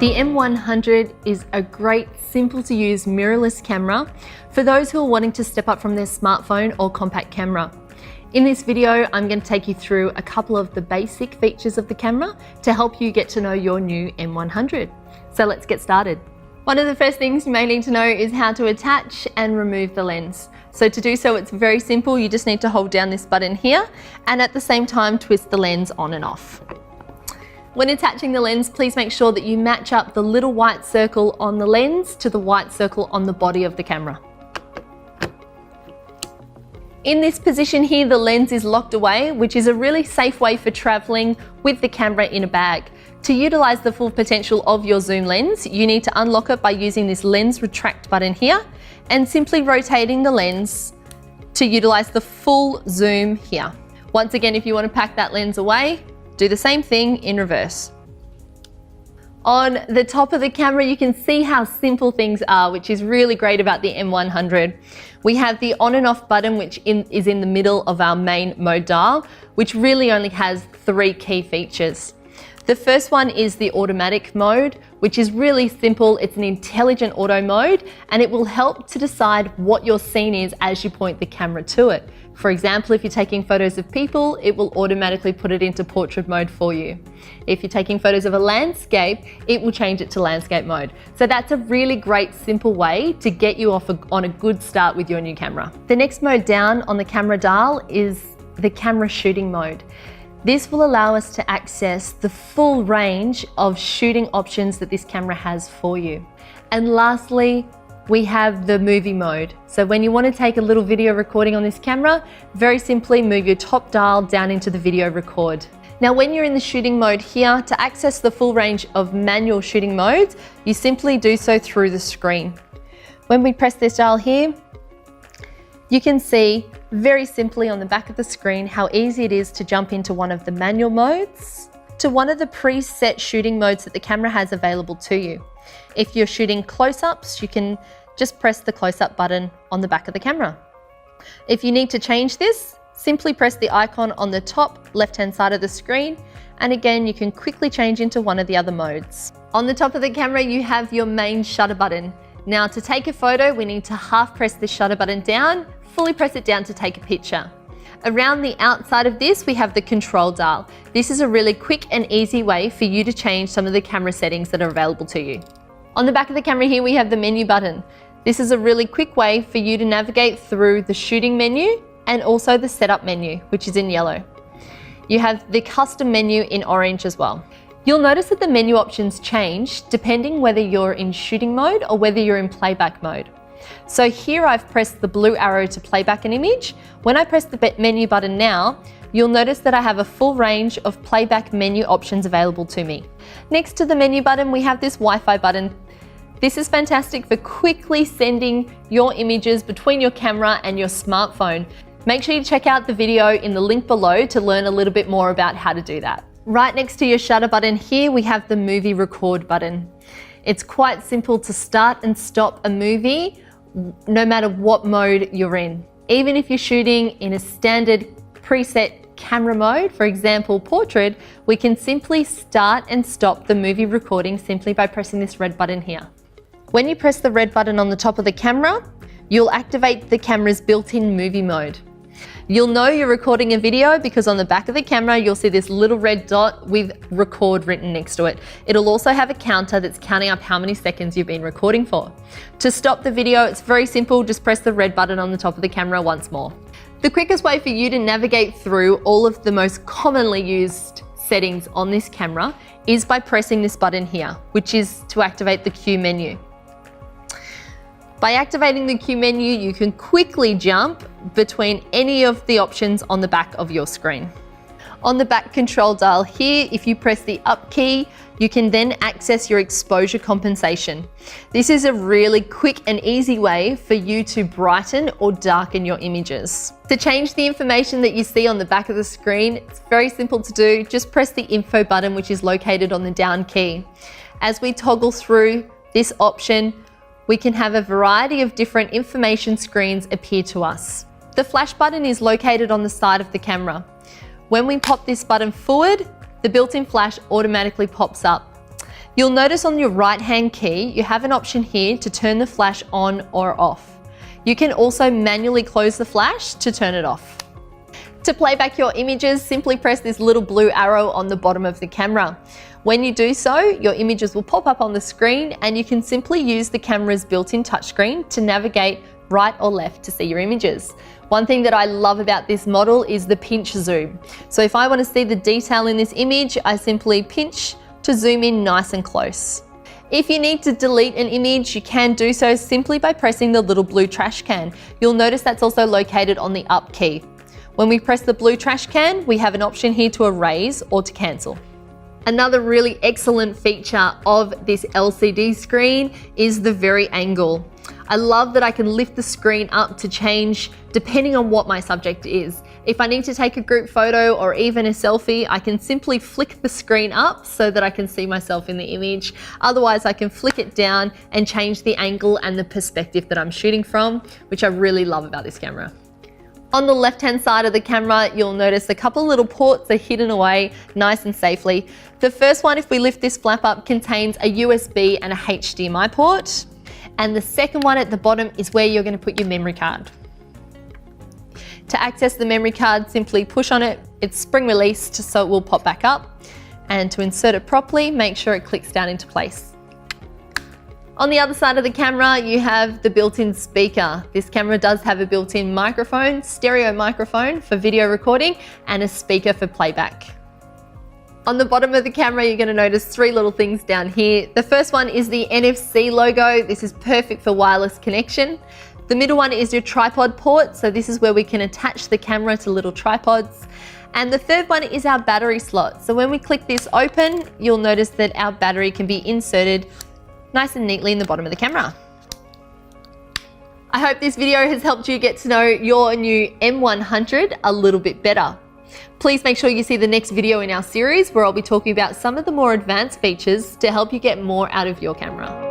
The M100 is a great, simple to use mirrorless camera for those who are wanting to step up from their smartphone or compact camera. In this video, I'm going to take you through a couple of the basic features of the camera to help you get to know your new M100. So let's get started. One of the first things you may need to know is how to attach and remove the lens. So to do so, it's very simple. You just need to hold down this button here and at the same time twist the lens on and off. When attaching the lens, please make sure that you match up the little white circle on the lens to the white circle on the body of the camera. In this position here, the lens is locked away, which is a really safe way for traveling with the camera in a bag. To utilize the full potential of your zoom lens, you need to unlock it by using this lens retract button here and simply rotating the lens to utilize the full zoom here. Once again, if you want to pack that lens away, do the same thing in reverse. On the top of the camera, you can see how simple things are, which is really great about the M100. We have the on and off button, which is in the middle of our main mode dial, which really only has 3 key features. The first one is the automatic mode, which is really simple. It's an intelligent auto mode, and it will help to decide what your scene is as you point the camera to it. For example, if you're taking photos of people, it will automatically put it into portrait mode for you. If you're taking photos of a landscape, it will change it to landscape mode. So that's a really great, simple way to get you off on a good start with your new camera. The next mode down on the camera dial is the camera shooting mode. This will allow us to access the full range of shooting options that this camera has for you. And lastly, we have the movie mode. So when you want to take a little video recording on this camera, very simply move your top dial down into the video record. Now, when you're in the shooting mode here, to access the full range of manual shooting modes, you simply do so through the screen. When we press this dial here, you can see very simply on the back of the screen how easy it is to jump into one of the manual modes to one of the preset shooting modes that the camera has available to you. If you're shooting close-ups, you can just press the close-up button on the back of the camera. If you need to change this, simply press the icon on the top left-hand side of the screen, and again, you can quickly change into one of the other modes. On the top of the camera, you have your main shutter button. Now, to take a photo, we need to half press the shutter button down, fully press it down to take a picture. Around the outside of this, we have the control dial. This is a really quick and easy way for you to change some of the camera settings that are available to you. On the back of the camera here, we have the menu button. This is a really quick way for you to navigate through the shooting menu and also the setup menu, which is in yellow. You have the custom menu in orange as well. You'll notice that the menu options change depending whether you're in shooting mode or whether you're in playback mode. So here I've pressed the blue arrow to play back an image. When I press the menu button now, you'll notice that I have a full range of playback menu options available to me. Next to the menu button, we have this Wi-Fi button. This is fantastic for quickly sending your images between your camera and your smartphone. Make sure you check out the video in the link below to learn a little bit more about how to do that. Right next to your shutter button here, we have the movie record button. It's quite simple to start and stop a movie no matter what mode you're in. Even if you're shooting in a standard preset camera mode, for example, portrait, we can simply start and stop the movie recording simply by pressing this red button here. When you press the red button on the top of the camera, you'll activate the camera's built-in movie mode. You'll know you're recording a video because on the back of the camera, you'll see this little red dot with record written next to it. It'll also have a counter that's counting up how many seconds you've been recording for. To stop the video, it's very simple. Just press the red button on the top of the camera once more. The quickest way for you to navigate through all of the most commonly used settings on this camera is by pressing this button here, which is to activate the Q menu. By activating the Q menu, you can quickly jump between any of the options on the back of your screen. On the back control dial here, if you press the up key, you can then access your exposure compensation. This is a really quick and easy way for you to brighten or darken your images. To change the information that you see on the back of the screen, it's very simple to do. Just press the info button, which is located on the down key. As we toggle through this option, we can have a variety of different information screens appear to us. The flash button is located on the side of the camera. When we pop this button forward, the built-in flash automatically pops up. You'll notice on your right-hand key, you have an option here to turn the flash on or off. You can also manually close the flash to turn it off. To play back your images, simply press this little blue arrow on the bottom of the camera. When you do so, your images will pop up on the screen and you can simply use the camera's built-in touchscreen to navigate right or left to see your images. One thing that I love about this model is the pinch zoom. So if I want to see the detail in this image, I simply pinch to zoom in nice and close. If you need to delete an image, you can do so simply by pressing the little blue trash can. You'll notice that's also located on the up key. When we press the blue trash can, we have an option here to erase or to cancel. Another really excellent feature of this LCD screen is the very angle. I love that I can lift the screen up to change depending on what my subject is. If I need to take a group photo or even a selfie, I can simply flick the screen up so that I can see myself in the image. Otherwise, I can flick it down and change the angle and the perspective that I'm shooting from, which I really love about this camera. On the left-hand side of the camera, you'll notice a couple little ports are hidden away nice and safely. The first one, if we lift this flap up, contains a USB and a HDMI port. And the second one at the bottom is where you're going to put your memory card. To access the memory card, simply push on it. It's spring released, so it will pop back up. And to insert it properly, make sure it clicks down into place. On the other side of the camera, you have the built-in speaker. This camera does have a built-in microphone, stereo microphone for video recording, and a speaker for playback. On the bottom of the camera, you're going to notice three little things down here. The first one is the NFC logo. This is perfect for wireless connection. The middle one is your tripod port. So this is where we can attach the camera to little tripods. And the third one is our battery slot. So when we click this open, you'll notice that our battery can be inserted nice and neatly in the bottom of the camera. I hope this video has helped you get to know your new M100 a little bit better. Please make sure you see the next video in our series where I'll be talking about some of the more advanced features to help you get more out of your camera.